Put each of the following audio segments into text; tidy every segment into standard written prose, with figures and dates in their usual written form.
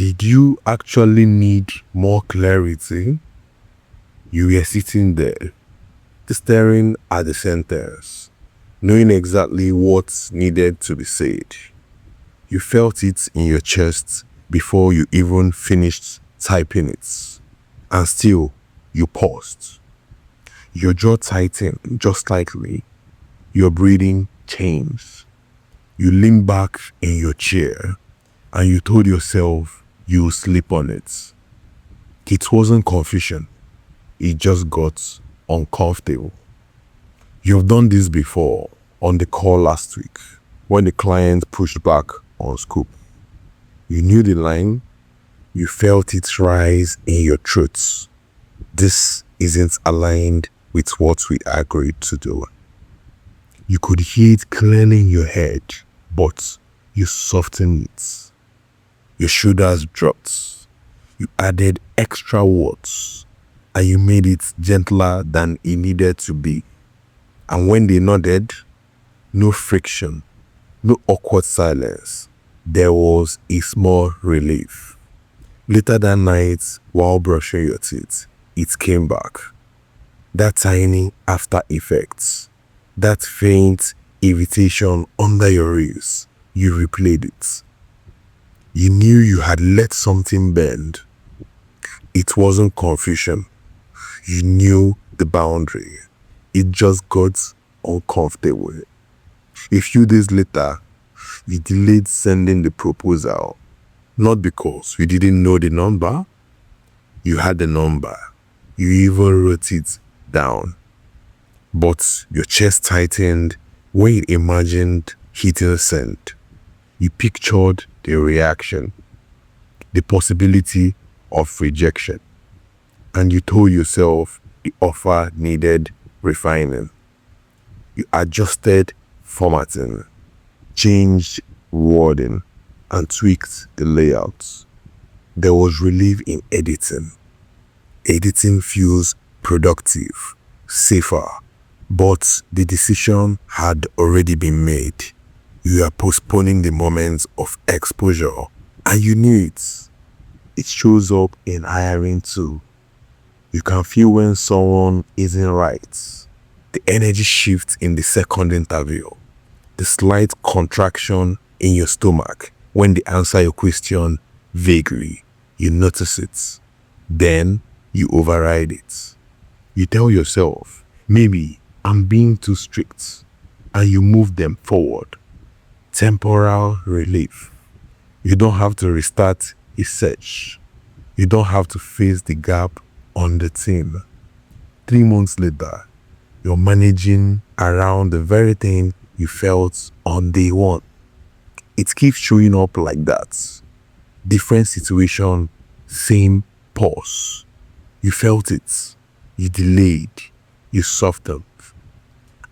Did you actually need more clarity? You were sitting there, staring at the sentence, knowing exactly what needed to be said. You felt it in your chest before you even finished typing it. And still, you paused. Your jaw tightened just slightly. Your breathing changed. You leaned back in your chair and you told yourself you would sleep on it. It wasn't confusion. It just got uncomfortable. You've done this before on the call last week when the client pushed back on scope. You knew the line. You felt it rise in your throat. This isn't aligned with what we agreed to do. You could hear it clearly in your head, but you softened it. Your shoulders dropped. You added extra words, and you made it gentler than it needed to be. And when they nodded, no friction, no awkward silence. There was a small relief. Later that night, while brushing your teeth, it came back. That tiny after effects, that faint irritation under your ears, you replayed it. You knew you had let something bend. It wasn't confusion. You knew the boundary. It just got uncomfortable. A few days later, you delayed sending the proposal. Not because you didn't know the number. You had the number. You even wrote it down. But your chest tightened when you imagined hitting send. You pictured the reaction, the possibility of rejection, and you told yourself the offer needed refining. You adjusted formatting, changed wording, and tweaked the layouts. There was relief in editing. Editing feels productive, safer, but the decision had already been made. You are postponing the moments of exposure, and you knew it. It shows up in hiring too. You can feel when someone isn't right. The energy shifts in the second interview. The slight contraction in your stomach when they answer your question vaguely. You notice it. Then you override it. You tell yourself, maybe I'm being too strict, and you move them forward. Temporal relief. You don't have to restart a search. You don't have to face the gap on the team. 3 months later, you're managing around the very thing you felt on day one. It keeps showing up like that. Different situation, same pause. You felt it. You delayed. You softened.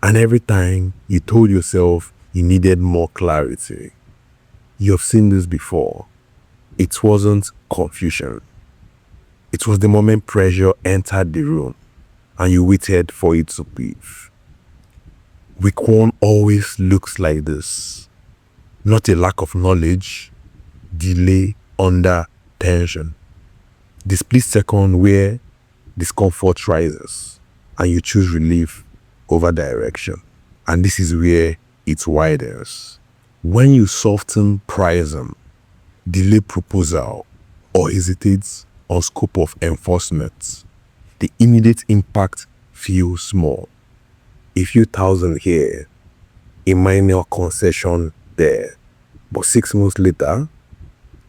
And every time you told yourself you needed more clarity. You've seen this before. It wasn't confusion. It was the moment pressure entered the room and you waited for it to leave. Week one always looks like this. Not a lack of knowledge, delay under tension. The split second where discomfort rises and you choose relief over direction. And this is where it widens. When you soften pricing, delay proposal, or hesitate on scope of enforcement, the immediate impact feels small. A few thousand here, a minor concession there. But 6 months later,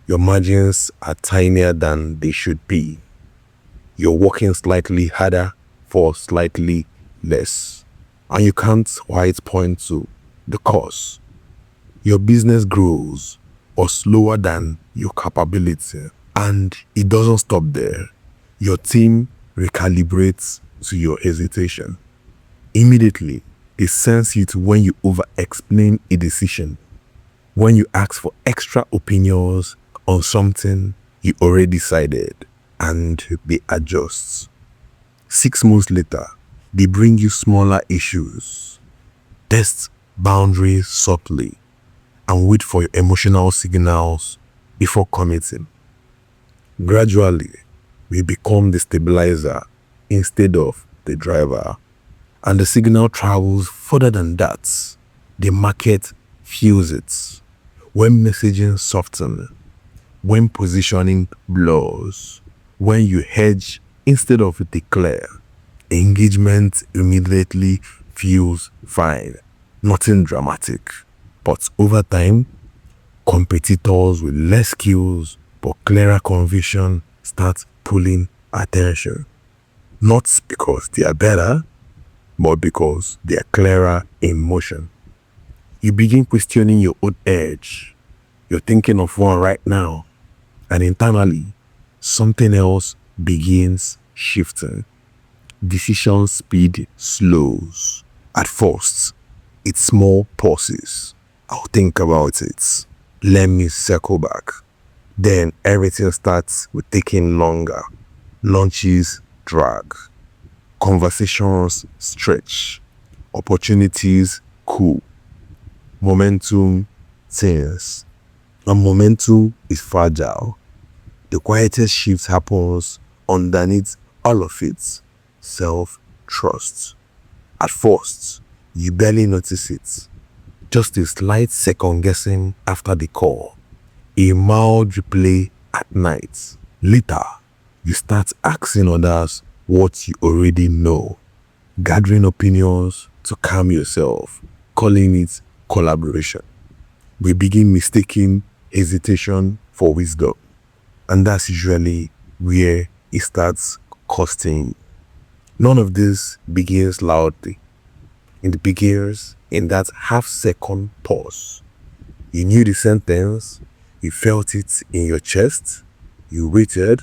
your margins are tinier than they should be. You're working slightly harder for slightly less. And you can't quite point to the cause. Your business grows or slower than your capability. And it doesn't stop there. Your team recalibrates to your hesitation. Immediately, they sense it when you over-explain a decision, when you ask for extra opinions on something you already decided, and they adjust. 6 months later, they bring you smaller issues. Test boundaries subtly and wait for your emotional signals before committing. Gradually, we become the stabilizer instead of the driver. And the signal travels further than that. The market feels it. When messaging softens, when positioning blurs, when you hedge instead of declare, engagement immediately feels fine. Nothing dramatic. But over time, competitors with less skills but clearer conviction start pulling attention. Not because they are better, but because they are clearer in motion. You begin questioning your own edge. You're thinking of one right now, and internally, something else begins shifting. Decision speed slows. At first, it's small pauses. I'll think about it. Let me circle back. Then everything starts with taking longer. Lunches drag. Conversations stretch. Opportunities cool. Momentum thins. And momentum is fragile. The quietest shift happens underneath all of it. Self-trust. At first, you barely notice it. Just a slight second guessing after the call. A mild replay at night. Later, you start asking others what you already know. Gathering opinions to calm yourself. Calling it collaboration. We begin mistaking hesitation for wisdom. And that's usually where it starts costing. None of this begins loudly. It begins in that half-second pause. You knew the sentence, you felt it in your chest, you waited.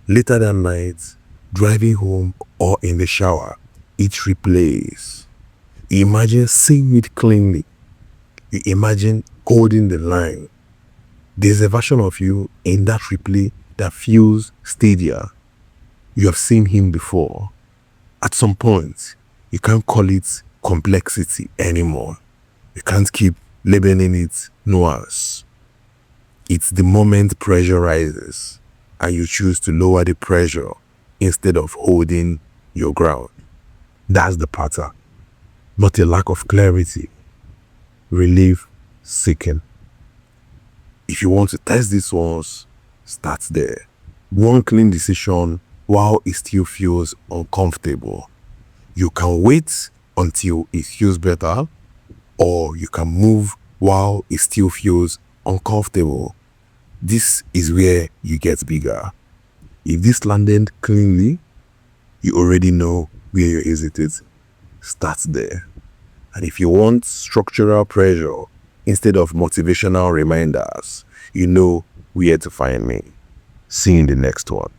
Later that night, driving home or in the shower, it replays. You imagine seeing it cleanly. You imagine holding the line. There's a version of you in that replay that feels steadier. You have seen him before. At some point, you can't call it complexity anymore. You can't keep labeling it nuance. It's the moment pressure rises and you choose to lower the pressure instead of holding your ground. That's the pattern. Not a lack of clarity. Relief seeking. If you want to test these ones, start there. One clean decision while it still feels uncomfortable. You can wait until it feels better, or you can move while it still feels uncomfortable. This is where you get bigger. If this landed cleanly, you already know where you hesitate. Start there. And if you want structural pressure instead of motivational reminders, you know where to find me. See you in the next one.